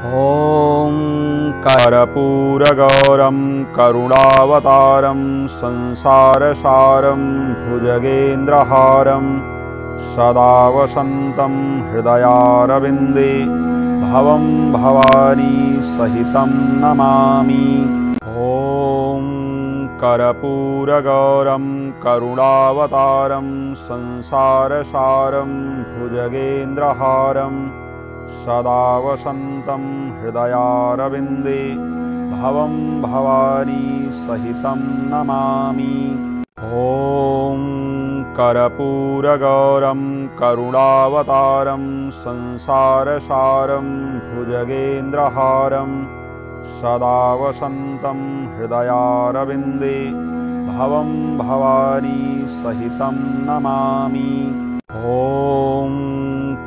ॐ कर्पूरगौरं करुणावतारं संसारसारं भुजगेन्द्रहारं सदा वसन्तं हृदयारविन्दे भवं भवानी सहितं नमामि। ॐ कर्पूरगौरं करुणावतारं संसारसारं भुजगेन्द्रहारं सदा वसन्तं हृदयारविन्दे भवं भवानी सहितं नमामि। ॐ कर्पूरगौरं करुणावतारं संसारसारं भुजगेन्द्रहारं सदा वसन्तं हृदयारविन्दे भवं भवानी सहितं नमामि। ॐ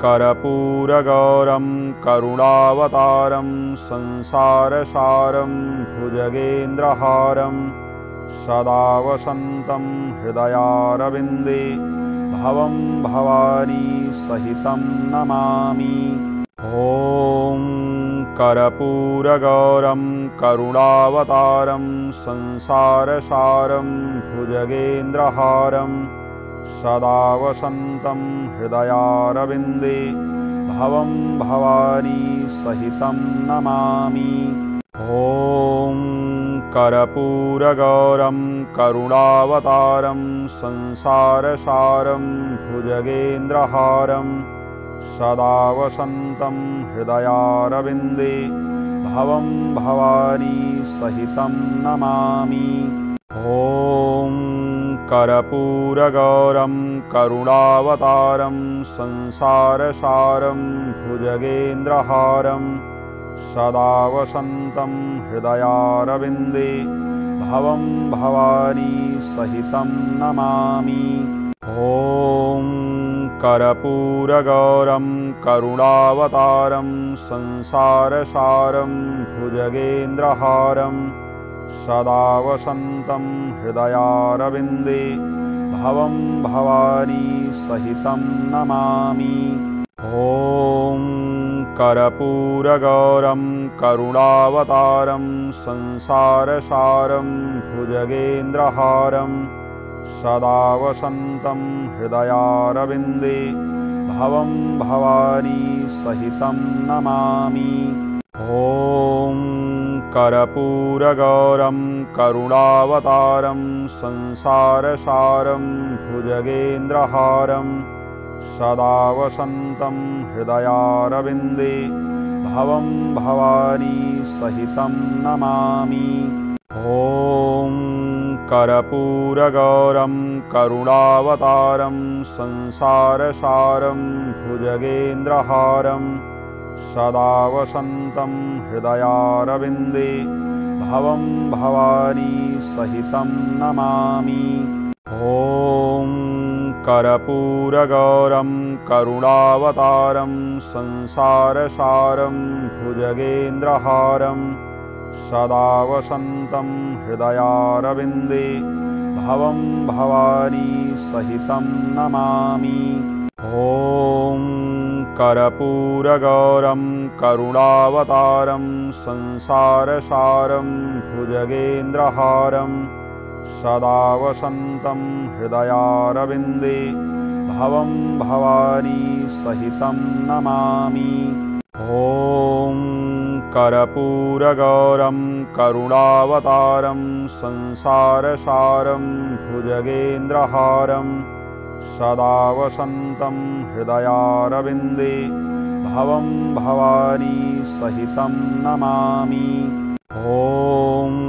कर्पूरगौरं करुणावतारं संसारसारं भुजगेन्द्रहारं सदा वसन्तं हृदयारविन्दे भवं भवानी सहितं नमामि। ॐ कर्पूरगौरं करुणावतारं संसारसारं भुजगेन्द्रहारं सदा वसन्तं हृदयारविन्दे भवं भवानी सहितं नमामि। ॐ कर्पूरगौरं करुणावतारं संसारसारं भुजगेन्द्रहारं सदा वसन्तं हृदयारविन्दे भवं भवानी सहितं नमामि। ॐ कर्पूरगौरं करुणावतारं संसारसारं भुजगेन्द्रहारं सदा वसन्तं हृदयारविन्दे भवं भवानी सहितं नमामि। ॐ कर्पूरगौरं करुणावतारं संसारसारं भुजगेन्द्रहारं सदा वसन्तं हृदयारविन्दे भवं भवानी सहितं नमामि। ॐ कर्पूरगौरं करुणावतारं संसारसारं भुजगेन्द्रहारं सदा वसन्तं हृदयारविन्दे भवं भवानी सहितं नमामि। ॐ कर्पूरगौरं करुणावतारं संसारसारं भुजगेन्द्रहारं सदा वसन्तं हृदयारविन्दे भवं भवानी सहितं नमामि। ॐ कर्पूरगौरं करुणावतारं संसारसारं भुजगेन्द्रहारं सदा वसन्तं हृदयारविन्दे भवं भवानी सहितं नमामि। ॐ कर्पूरगौरं करुणावतारं संसारसारं भुजगेन्द्रहारं सदा वसन्तं हृदयारविन्दे भवं भवानी सहितं नमामि। ॐ कर्पूरगौरं करुणावतारं संसारसारं भुजगेन्द्रहारं सदा वसन्तं हृदयारविन्दे भवं भवानी सहितं नमामि। ॐ कर्पूरगौरं करुणावतारं संसारसारं भुजगेन्द्रहारं सदा वसन्तं हृदयारविन्दे भवं भवानी सहितं नमामि। ॐ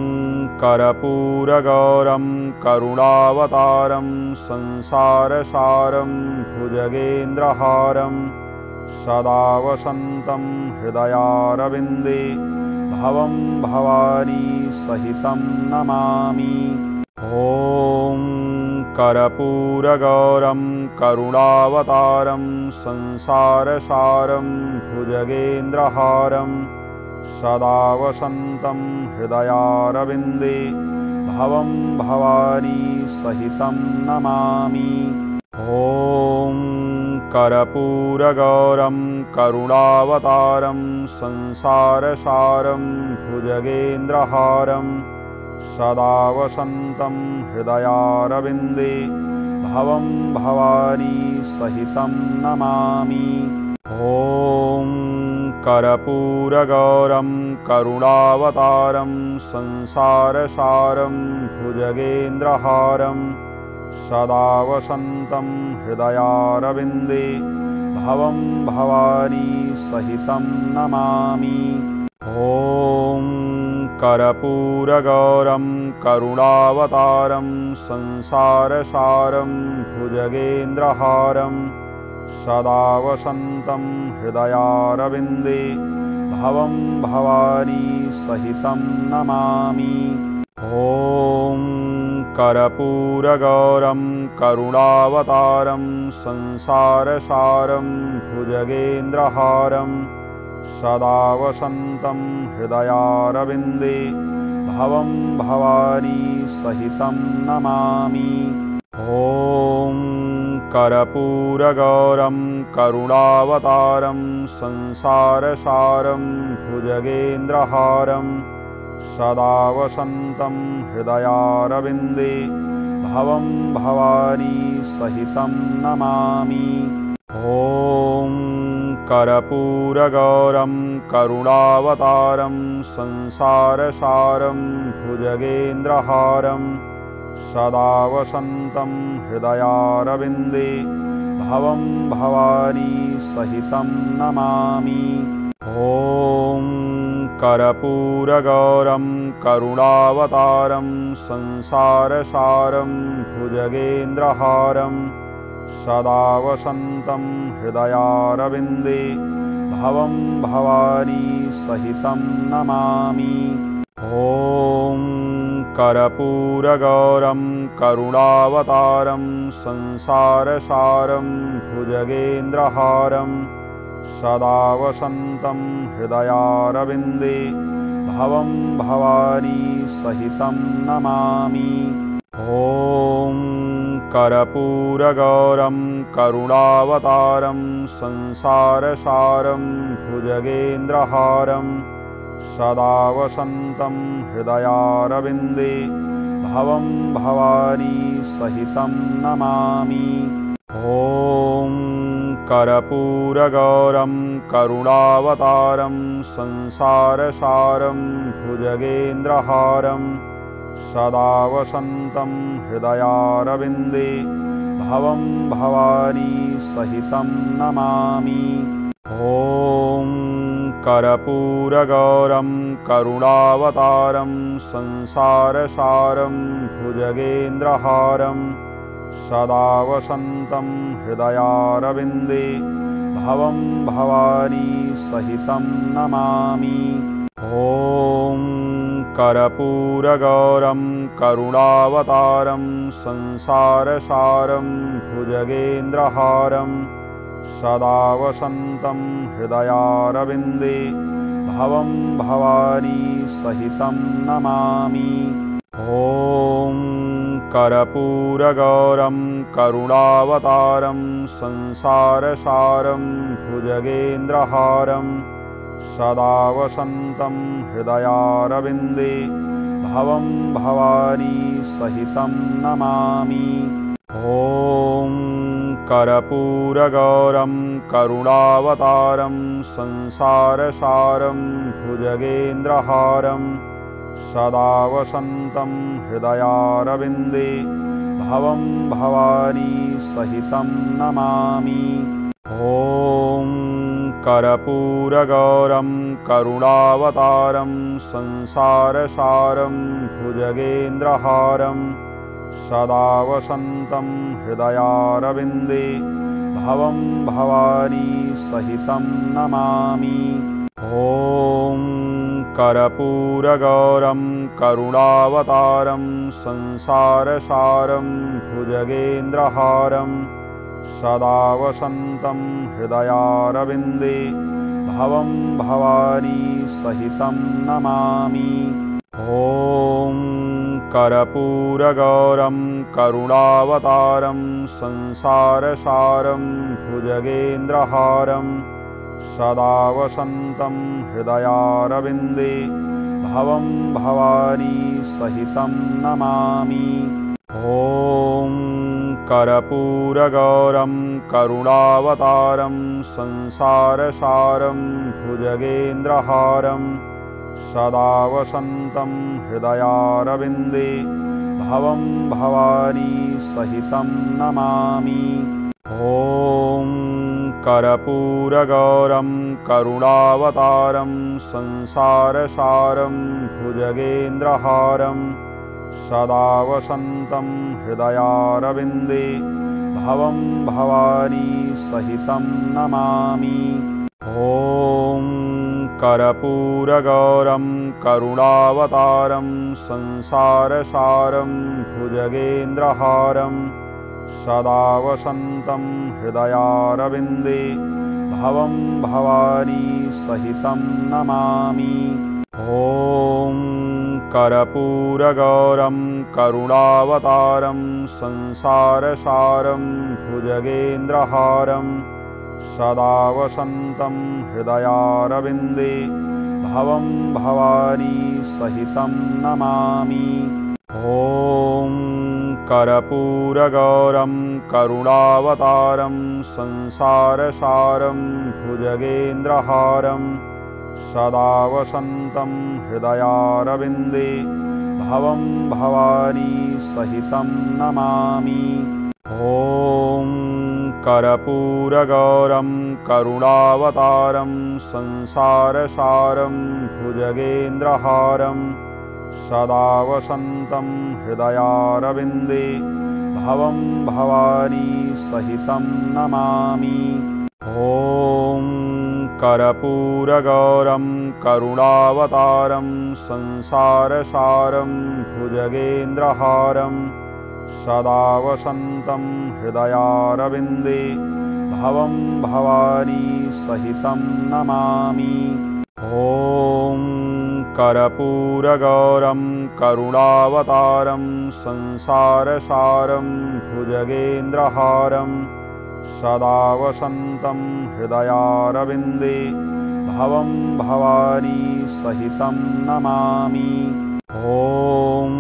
कर्पूरगौरं करुणावतारं संसारसारं भुजगेन्द्रहारं सदा वसन्तं हृदयारविन्दे भवं भवानी सहितं नमामि। ॐ कर्पूरगौरं करुणावतारं संसारसारं भुजगेन्द्रहारं सदा वसन्तं हृदयारविन्दे भवं भवानी सहितं नमामि। ॐ कर्पूरगौरं करुणावतारं संसारसारं भुजगेन्द्रहारं सदा वसन्तं हृदयारविन्दे भवं भवानी सहितं नमामि। ॐ कर्पूरगौरं करुणावतारं संसारसारं भुजगेन्द्रहारं सदा वसन्तं हृदयारविन्दे भवं भवानी सहितं नमामि। ॐ कर्पूरगौरं करुणावतारं संसारसारं भुजगेन्द्रहारं सदा वसन्तं हृदयारविन्दे भवं भवानी सहितं नमामि। ॐ कर्पूरगौरं करुणावतारं संसारसारं भुजगेन्द्रहारं सदा वसन्तं हृदयारविन्दे भवं भवानी सहितं नमामि। ॐ कर्पूरगौरं करुणावतारं संसारसारं भुजगेन्द्रहारं सदा वसन्तं हृदयारविन्दे भवं भवानी सहितं नमामि। ॐ कर्पूरगौरं करुणावतारं संसारसारं भुजगेन्द्रहारं सदा वसन्तं हृदयारविन्दे भवं भवानी सहितं नमामि। ॐ कर्पूरगौरं करुणावतारं संसारसारं भुजगेन्द्रहारं सदा वसन्तं हृदयारविन्दे भवं भवानी सहितं नमामि। ॐ कर्पूरगौरं करुणावतारं संसारसारं भुजगेन्द्रहारं सदा वसन्तं हृदयारविन्दे भवं भवानी सहितं नमामि। ॐ कर्पूरगौरं करुणावतारं संसारसारं भुजगेन्द्रहारं सदा वसन्तं हृदयारविन्दे भवं भवानी सहितं नमामि। ॐ कर्पूरगौरं करुणावतारं संसारसारं भुजगेन्द्रहारं सदा वसन्तं हृदयारविन्दे भवं भवानी सहितं नमामि। ॐ कर्पूरगौरं करुणावतारं संसारसारं भुजगेन्द्रहारं सदा वसन्तं हृदयारविन्दे भवं भवानी सहितं नमामि। ॐ कर्पूरगौरं करुणावतारं संसारसारं भुजगेन्द्रहारं सदा वसन्तं हृदयारविन्दे भवं भवानी सहितं नमामि। ॐ कर्पूरगौरं करुणावतारं संसारसारं भुजगेन्द्रहारं सदा वसन्तं हृदयारविन्दे भवं भवानी सहितं नमामि। ॐ कर्पूरगौरं करुणावतारं संसारसारं भुजगेन्द्रहारं सदा वसन्तं हृदयारविन्दे भवं भवानी सहितं नमामि। ॐ कर्पूरगौरं करुणावतारं संसारसारं भुजगेन्द्रहारं सदा वसन्तं हृदयारविन्दे भवं भवानी सहितं नमामि। ॐ कर्पूरगौरं करुणावतारं संसारसारं भुजगेन्द्रहारं सदा वसन्तं हृदयारविन्दे भवं भवानी सहितं नमामि। ॐ कर्पूरगौरं करुणावतारं संसारसारं भुजगेन्द्रहारं सदा वसन्तं हृदयारविन्दे भवं भवानी सहितं नमामि। ॐ कर्पूरगौरं करुणावतारं संसारसारं भुजगेन्द्रहारं सदा वसन्तं हृदयारविन्दे भवं भवानी सहितं नमामि। ॐ कर्पूरगौरं करुणावतारं संसारसारं भुजगेन्द्रहारं सदा वसन्तं हृदयारविन्दे भवं भवानी सहितं नमामि। ॐ कर्पूरगौरं करुणावतारं संसारसारं भुजगेन्द्रहारं सदा वसन्तं हृदयारविन्दे भवं भवानी सहितं नमामि। ॐ कर्पूरगौरं करुणावतारं संसारसारं भुजगेन्द्रहारं सदा वसन्तं हृदयारविन्दे भवं भवानी सहितं नमामि। ॐ कर्पूरगौरं करुणावतारं संसारसारं भुजगेन्द्रहारं सदा वसन्तं हृदयारविन्दे भवं भवानी सहितं नमामि। ॐ कर्पूरगौरं करुणावतारं संसारसारं भुजगेन्द्रहारं सदा वसन्तं हृदयारविन्दे भवं भवानी सहितं नमामि। ॐ कर्पूरगौरं करुणावतारं संसारसारं भुजगेन्द्रहारं सदा वसन्तं हृदयारविन्दे भवं भवानी सहितं नमामि। ॐ कर्पूरगौरं करुणावतारं संसारसारं भुजगेन्द्रहारं सदा वसन्तं हृदयारविन्दे भवं भवानी सहितं नमामि। ॐ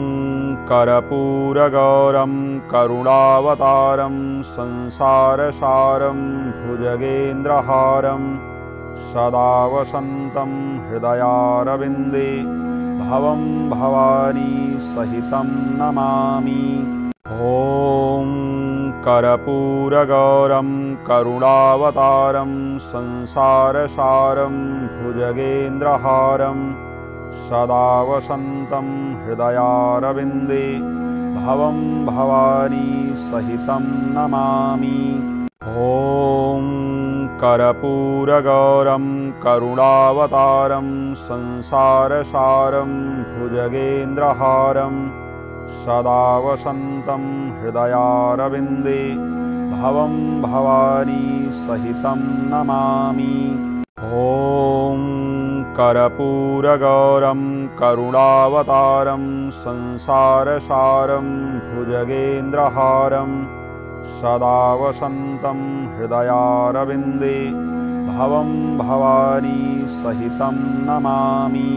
कर्पूरगौरं करुणावतारं संसारसारं भुजगेन्द्रहारं सदा वसन्तं हृदयारविन्दे भवं भवानी सहितं नमामि। ॐ कर्पूरगौरं करुणावतारं संसारसारं भुजगेन्द्रहारं सदा वसन्तं हृदयारविन्दे भवं भवानी सहितं नमामि। ॐ कर्पूरगौरं करुणावतारं संसारसारं भुजगेन्द्रहारं सदा वसन्तं हृदयारविन्दे भवं भवानी सहितं नमामि। ॐ कर्पूरगौरं करुणावतारं संसारसारं भुजगेन्द्रहारं सदा वसन्तं हृदयारविन्दे भवं भवानी सहितं नमामि।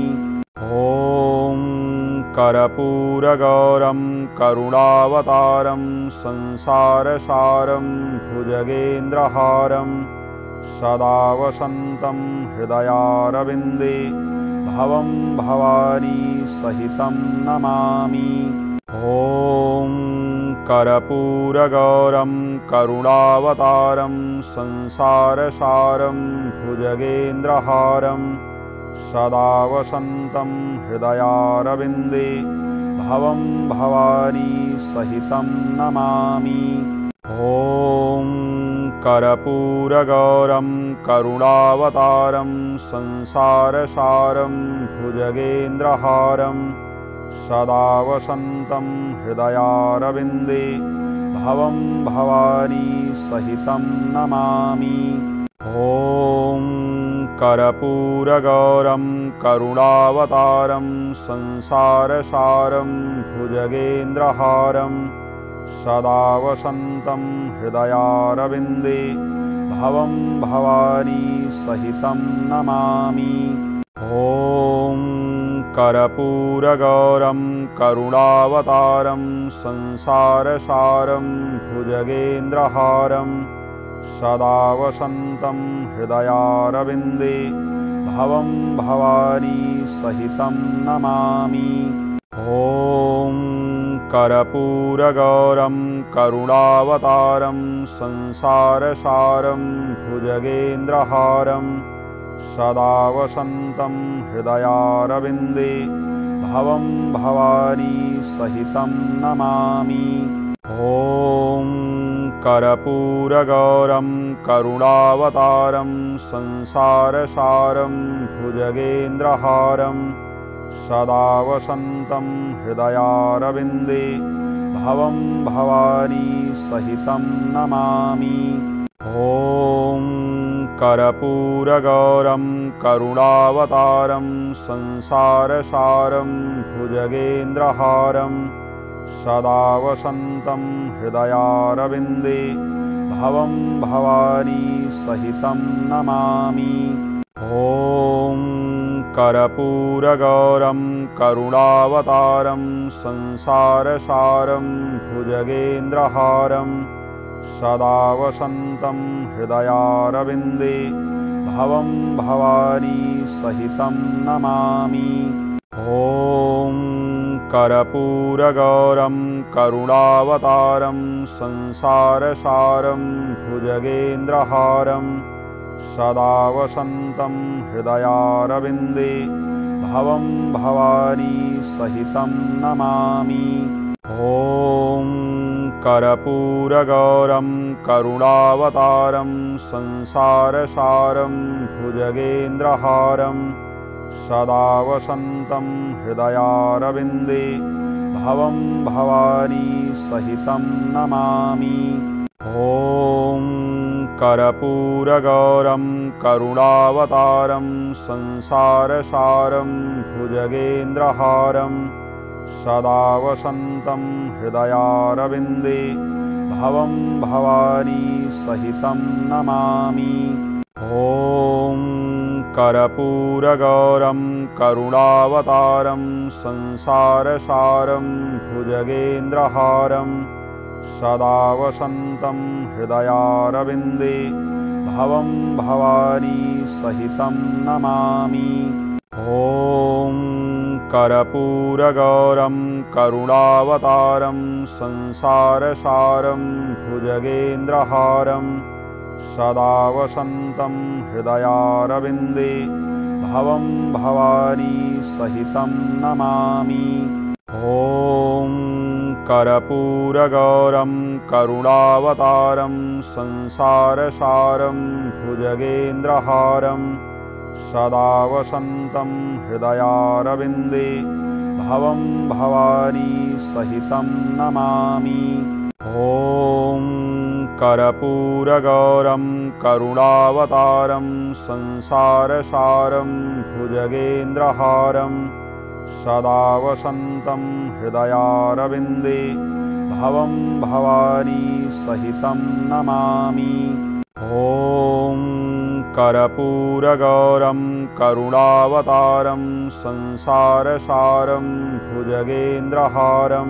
ॐ कर्पूरगौरं करुणावतारं संसारसारं भुजगेन्द्रहारं सदा वसन्तं हृदयारविन्दे भवं भवानी सहितं नमामि। ॐ कर्पूरगौरं करुणावतारं संसारसारं भुजगेन्द्रहारं सदा वसन्तं हृदयारविन्दे भवं भवानी सहितं नमामि। ॐ कर्पूरगौरं करुणावतारं संसारसारं भुजगेन्द्रहारं सदा वसन्तं हृदयारविन्दे भवं भवानी सहितं नमामि। ॐ कर्पूरगौरं करुणावतारं संसारसारं भुजगेन्द्रहारं सदा वसन्तं हृदयारविन्दे भवं भवानी सहितं नमामि। ॐ कर्पूरगौरं करुणावतारं संसारसारं भुजगेन्द्रहारं सदा वसन्तं हृदयारविन्दे भवं भवानी सहितं नमामि। ॐ कर्पूरगौरं करुणावतारं संसारसारं भुजगेन्द्रहारं सदा वसन्तं हृदयारविन्दे भवं भवानी सहितं नमामि। ॐ कर्पूरगौरं करुणावतारं संसारसारं भुजगेन्द्रहारं सदा वसन्तं हृदयारविन्दे भवं भवानी सहितं नमामि। ॐ कर्पूरगौरं करुणावतारं संसारसारं भुजगेन्द्रहारं सदा वसन्तं हृदयारविन्दे भवं भवानी सहितं नमामि। ॐ कर्पूरगौरं करुणावतारं संसारसारं भुजगेन्द्रहारं सदा वसन्तं हृदयारविन्दे भवं भवानी सहितं नमामि। ॐ कर्पूरगौरं करुणावतारं संसारसारं भुजगेन्द्रहारं सदा वसन्तं हृदयारविन्दे भवं भवानी सहितं नमामि। ॐ कर्पूरगौरं करुणावतारं संसारसारं भुजगेन्द्रहारं सदा वसन्तं हृदयारविन्दे भवं भवानी सहितं नमामि। ॐ कर्पूरगौरं करुणावतारं संसारसारं भुजगेन्द्रहारं सदा वसन्तं हृदयारविन्दे भवं भवानी सहितं नमामि। ॐ कर्पूरगौरं करुणावतारं संसारसारं भुजगेन्द्रहारं सदा वसन्तं हृदयारविन्दे भवं भवानी सहितं नमामि। ॐ कर्पूरगौरं करुणावतारं संसारसारं भुजगेन्द्रहारं सदा वसन्तं हृदयारविन्दे भवं भवानी सहितं नमामि। ॐ कर्पूरगौरं करुणावतारं संसारसारं भुजगेन्द्रहारं सदा वसन्तं हृदयारविन्दे भवं भवानी सहितं नमामि। ॐ कर्पूरगौरं करुणावतारं संसारसारं भुजगेन्द्रहारं सदा वसन्तं हृदयारविन्दे भवं भवानी सहितं नमामि। ॐ कर्पूरगौरं करुणावतारं संसारसारं भुजगेन्द्रहारं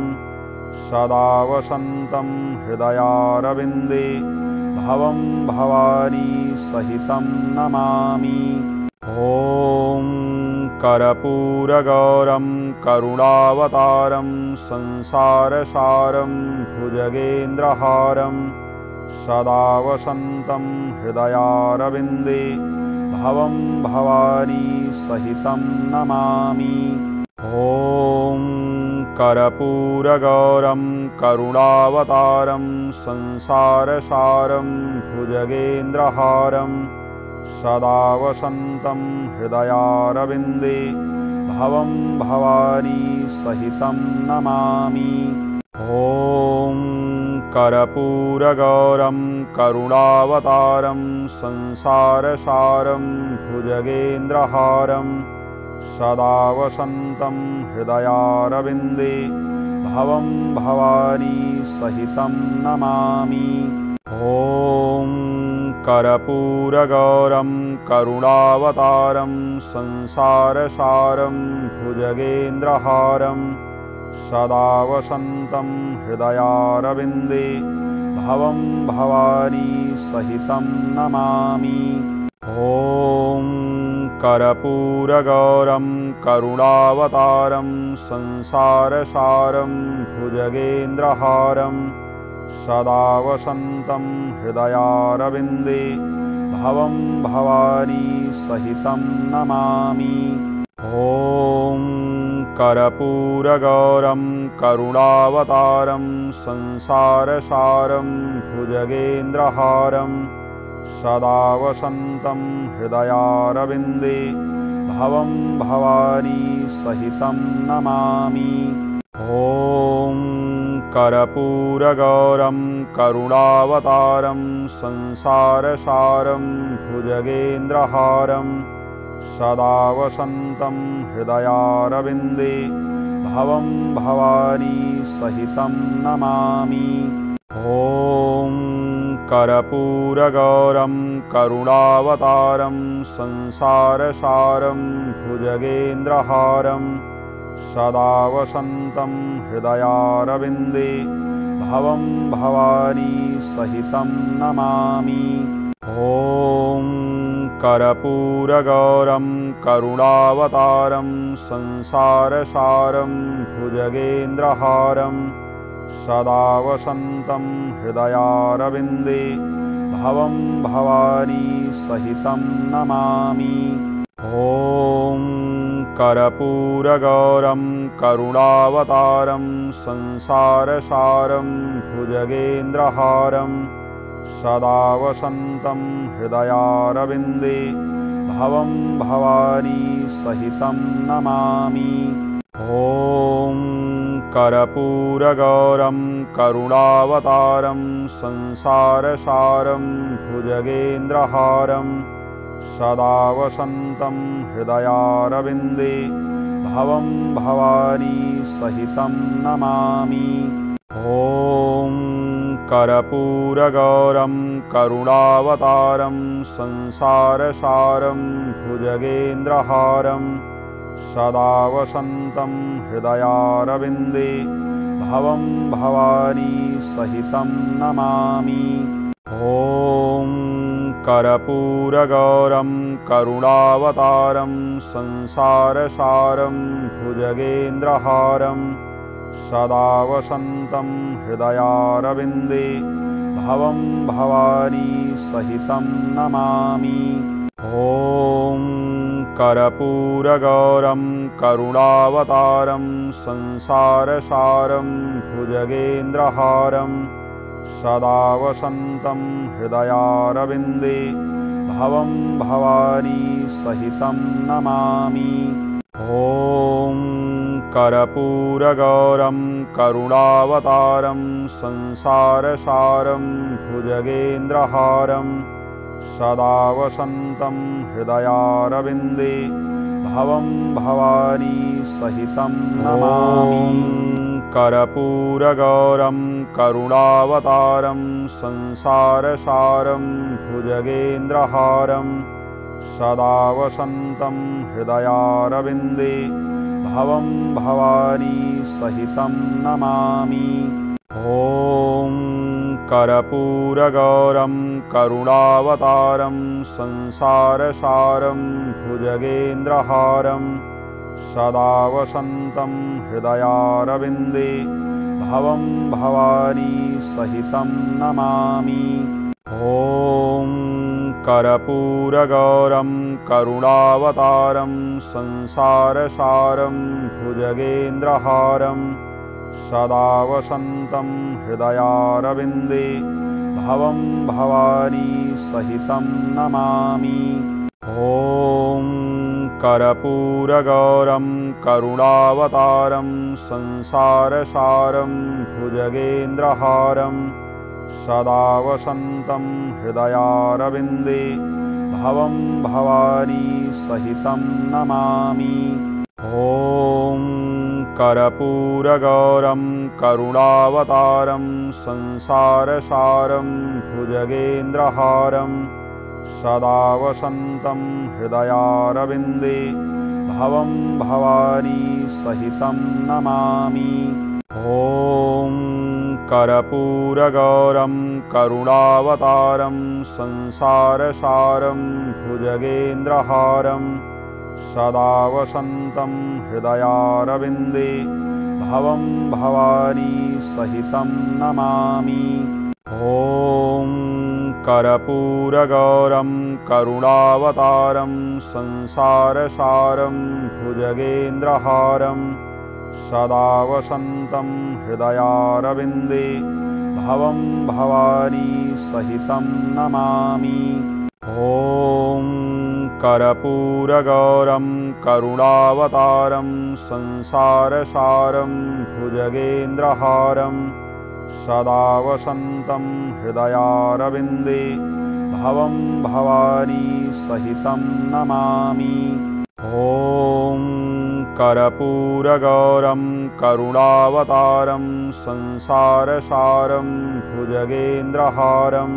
सदा वसन्तं हृदयारविन्दे भवं भवानी सहितं नमामि। ॐ कर्पूरगौरं करुणावतारं संसारसारं भुजगेन्द्रहारं सदा वसन्तं हृदयारविन्दे भवं भवानी सहितं नमामि। ॐ कर्पूरगौरं करुणावतारं संसारसारं भुजगेन्द्रहारं सदा वसन्तं हृदयारविन्दे भवं भवानी सहितं नमामि। ॐ कर्पूरगौरं करुणावतारं संसारसारं भुजगेन्द्रहारं सदा वसन्तं हृदयारविन्दे भवं भवानी सहितं नमामि। ॐ कर्पूरगौरं करुणावतारं संसारसारं भुजगेन्द्रहारं सदा वसन्तं हृदयारविन्दे भवं भवानी सहितं नमामि। ॐ कर्पूरगौरं करुणावतारं संसारसारं भुजगेन्द्रहारं सदा वसन्तं हृदयारविन्दे भवं भवानी सहितं नमामि। ॐ कर्पूरगौरं करुणावतारं संसारसारं भुजगेन्द्रहारं सदा वसन्तं हृदयारविन्दे भवं भवानी सहितं नमामि। ॐ कर्पूरगौरं करुणावतारं संसारसारं भुजगेन्द्रहारं सदा वसन्तं हृदयारविन्दे भवं भवानी सहितं नमामि। ॐ कर्पूरगौरं करुणावतारं संसारसारं भुजगेन्द्रहारं सदा वसन्तं हृदयारविन्दे भवं भवानी सहितं नमामि। ॐ कर्पूरगौरं करुणावतारं संसारसारं भुजगेन्द्रहारं सदा वसन्तं हृदयारविन्दे भवं भवानी सहितं नमामि। ॐ कर्पूरगौरं करुणावतारं संसारसारं भुजगेन्द्रहारं सदा वसन्तं हृदयारविन्दे भवं भवानी सहितं नमामि। ॐ कर्पूरगौरं करुणावतारं संसारसारं भुजगेन्द्रहारं सदा वसन्तं हृदयारविन्दे भवं भवानी सहितं नमामि। ॐ कर्पूरगौरं करुणावतारं संसारसारं भुजगेन्द्रहारं सदा वसन्तं हृदयारविन्दे भवं भवानी सहितं नमामि। ॐ कर्पूरगौरं करुणावतारं संसारसारं भुजगेन्द्रहारं सदा वसन्तं हृदयारविन्दे भवं भवानी सहितं नमामि। ॐ कर्पूरगौरं करुणावतारं संसारसारं भुजगेन्द्रहारं सदा वसन्तं हृदयारविन्दे भवं भवानी सहितं नमामि। ॐ कर्पूरगौरं करुणावतारं संसारसारं भुजगेन्द्रहारं सदा वसन्तं हृदयारविन्दे भवं भवानी सहितं नमामि। कर्पूरगौरं करुणावतारं संसारसारं भुजगेन्द्रहारं सदा वसन्तं हृदयारविन्दे भवं भवानी सहितं नमामि। ॐ कर्पूरगौरं करुणावतारं संसारसारं भुजगेन्द्रहारं सदा वसन्तं हृदयारविन्दे भवं भवानी सहितं नमामि। ॐ कर्पूरगौरं करुणावतारं संसारसारं भुजगेन्द्रहारं सदा वसन्तं हृदयारविन्दे भवं भवानी सहितं नमामि। ॐ कर्पूरगौरं करुणावतारं संसारसारं भुजगेन्द्रहारं सदा वसन्तं हृदयारविन्दे भवं भवानी सहितं नमामि। ॐ कर्पूरगौरं करुणावतारं संसारसारं भुजगेन्द्रहारं सदा वसन्तं हृदयारविन्दे भवं भवानी सहितं नमामि। ॐ कर्पूरगौरं करुणावतारं संसारसारं भुजगेन्द्रहारं सदा वसन्तं हृदयारविन्दे भवं भवानी सहितं नमामि। ॐ कर्पूरगौरं करुणावतारं संसारसारं भुजगेन्द्रहारं सदा वसन्तं हृदयारविन्दे भवं भवानी सहितं नमामि। ॐ कर्पूरगौरं करुणावतारं संसारसारं भुजगेन्द्रहारं सदा वसन्तं हृदयारविन्दे भवं भवानी सहितं नमामि। ॐ कर्पूरगौरं करुणावतारं संसारसारं भुजगेन्द्रहारं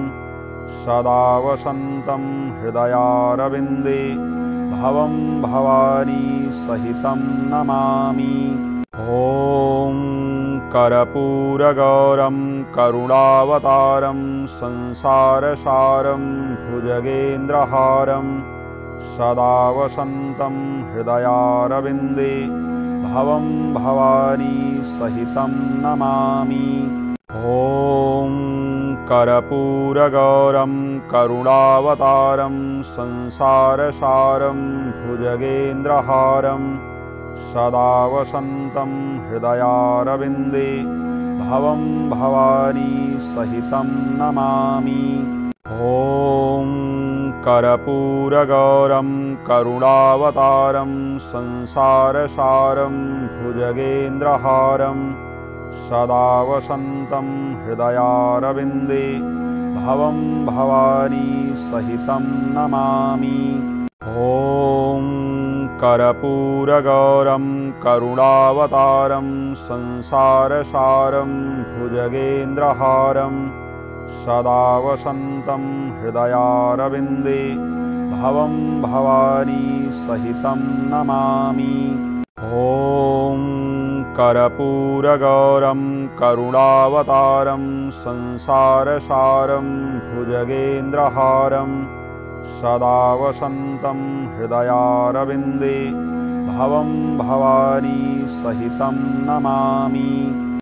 सदा वसन्तं हृदयारविन्दे भवं भवानी सहितं नमामि। ॐ कर्पूरगौरं करुणावतारं संसारसारं भुजगेन्द्रहारं सदा वसन्तं हृदयारविन्दे भवं भवानी सहितं नमामि। ॐ कर्पूरगौरं करुणावतारं संसारसारं भुजगेन्द्रहारं सदा वसन्तं हृदयारविन्दे भवं भवानी सहितं नमामि। ॐ कर्पूरगौरं करुणावतारं संसारसारं भुजगेन्द्रहारं सदा वसन्तं हृदयारविन्दे भवं भवानी सहितं नमामि। ॐ कर्पूरगौरं करुणावतारं संसारसारं भुजगेन्द्रहारं सदा वसन्तं हृदयारविन्दे भवं भवानी सहितं नमामि। ॐ कर्पूरगौरं करुणावतारं संसारसारं भुजगेन्द्रहारं सदा वसन्तं हृदयारविन्दे भवं भवानी सहितं नमामि।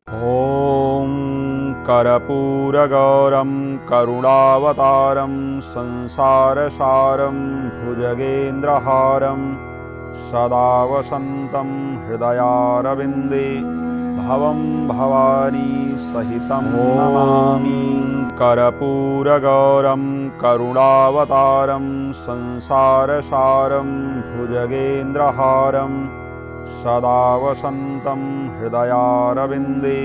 ॐ कर्पूरगौरं करुणावतारं संसारसारं भुजगेन्द्रहारं सदा वसन्तं हृदयारविन्दे भवं भवानी सहितं नमामि। कर्पूरगौरं करुणावतारं संसारसारं भुजगेन्द्रहारं सदा वसन्तं हृदयारविन्दे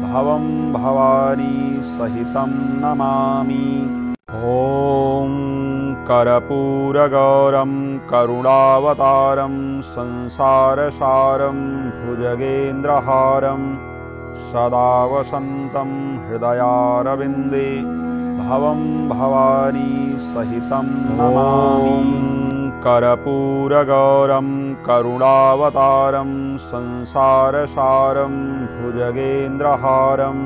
भवं भवानी सहितं नमामि। ॐ कर्पूरगौरं करुणावतारं संसारसारं भुजगेन्द्रहारं सदा वसन्तं हृदयारविन्दे भवं भवानी सहितं नमामि। कर्पूरगौरं करुणावतारं संसारसारं भुजगेन्द्रहारं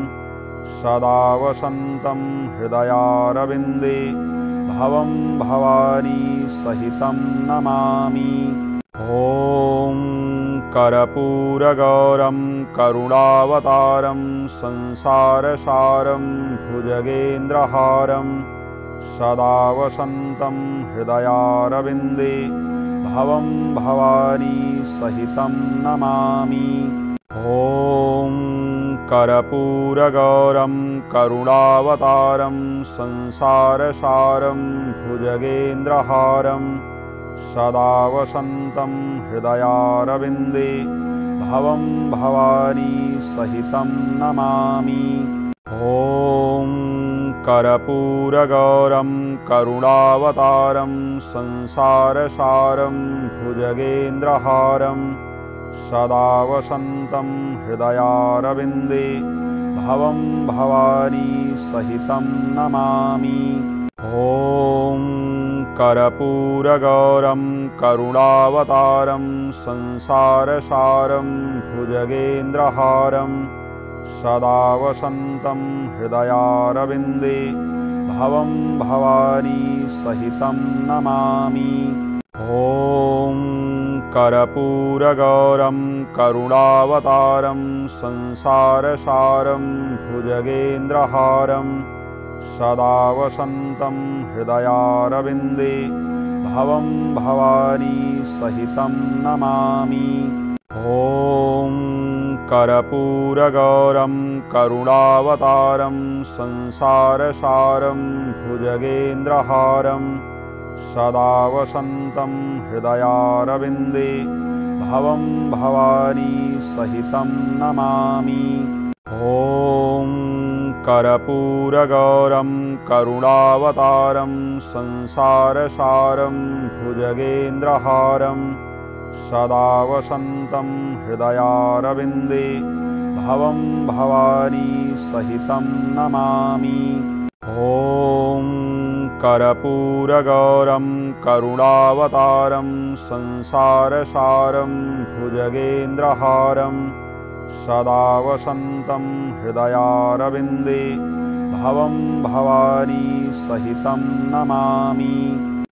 सदा वसन्तं हृदयारविन्दे भवं भवानी सहितं नमामि। ॐ कर्पूरगौरं करुणावतारं संसारसारं भुजगेन्द्रहारं सदा वसन्तं हृदयारविन्दे भवं भवानी सहितं नमामि। ॐ कर्पूरगौरं करुणावतारं संसारसारं भुजगेन्द्रहारं सदा वसन्तं हृदयारविन्दे भवं भवानी सहितं नमामि। ॐ कर्पूरगौरं करुणावतारं संसारसारं भुजगेन्द्रहारं सदा वसन्तं हृदयारविन्दे भवं भवानी सहितं नमामि। ॐ कर्पूरगौरं करुणावतारं संसारसारं भुजगेन्द्रहारं सदा वसन्तं हृदयारविन्दे भवं भवानी सहितं नमामि। ॐ कर्पूरगौरं करुणावतारं संसारसारं भुजगेन्द्रहारं सदा वसन्तं हृदयारविन्दे भवं भवानी सहितं नमामि। ॐ कर्पूरगौरं करुणावतारं संसारसारं भुजगेन्द्रहारं सदा वसन्तं हृदयारविन्दे भवं भवानी सहितं नमामि। ॐ कर्पूरगौरं करुणावतारं संसारसारं भुजगेन्द्रहारं सदा वसन्तं हृदयारविन्दे भवं भवानी सहितं नमामि। ॐ कर्पूरगौरं करुणावतारं संसारसारं भुजगेन्द्रहारं सदा वसन्तं हृदयारविन्दे भवं भवानी सहितं नमामि।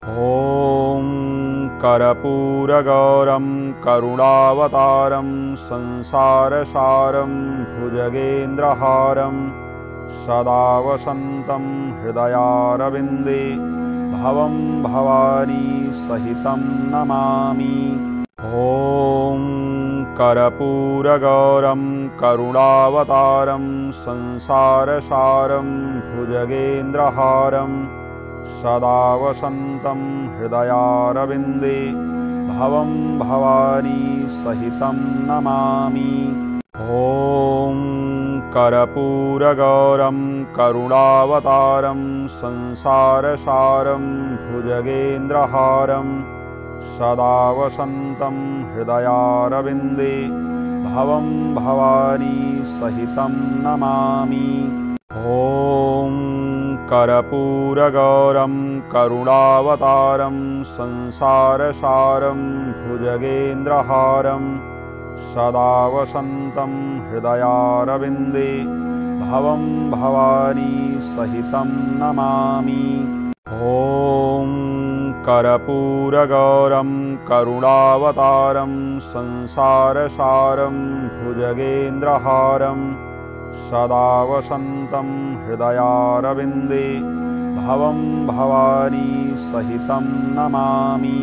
ॐ कर्पूरगौरं करुणावतारं संसारसारं भुजगेन्द्रहारं सदा वसन्तं हृदयारविन्दे भवं भवानी सहितं नमामि। ॐ कर्पूरगौरं करुणावतारं संसारसारं भुजगेन्द्रहारं सदा वसन्तं हृदयारविन्दे भवं भवानी सहितं नमामि। ॐ कर्पूरगौरं करुणावतारं संसारसारं भुजगेन्द्रहारं सदा वसन्तं हृदयारविन्दे भवं भवानी सहितं नमामि। ॐ कर्पूरगौरं करुणावतारं संसारसारं भुजगेन्द्रहारं सदा वसन्तं हृदयारविन्दे भवं भवानी सहितं नमामि। ॐ कर्पूरगौरं करुणावतारं संसारसारं भुजगेन्द्रहारं सदा वसन्तं हृदयारविन्दे भवं भवानी सहितं नमामि।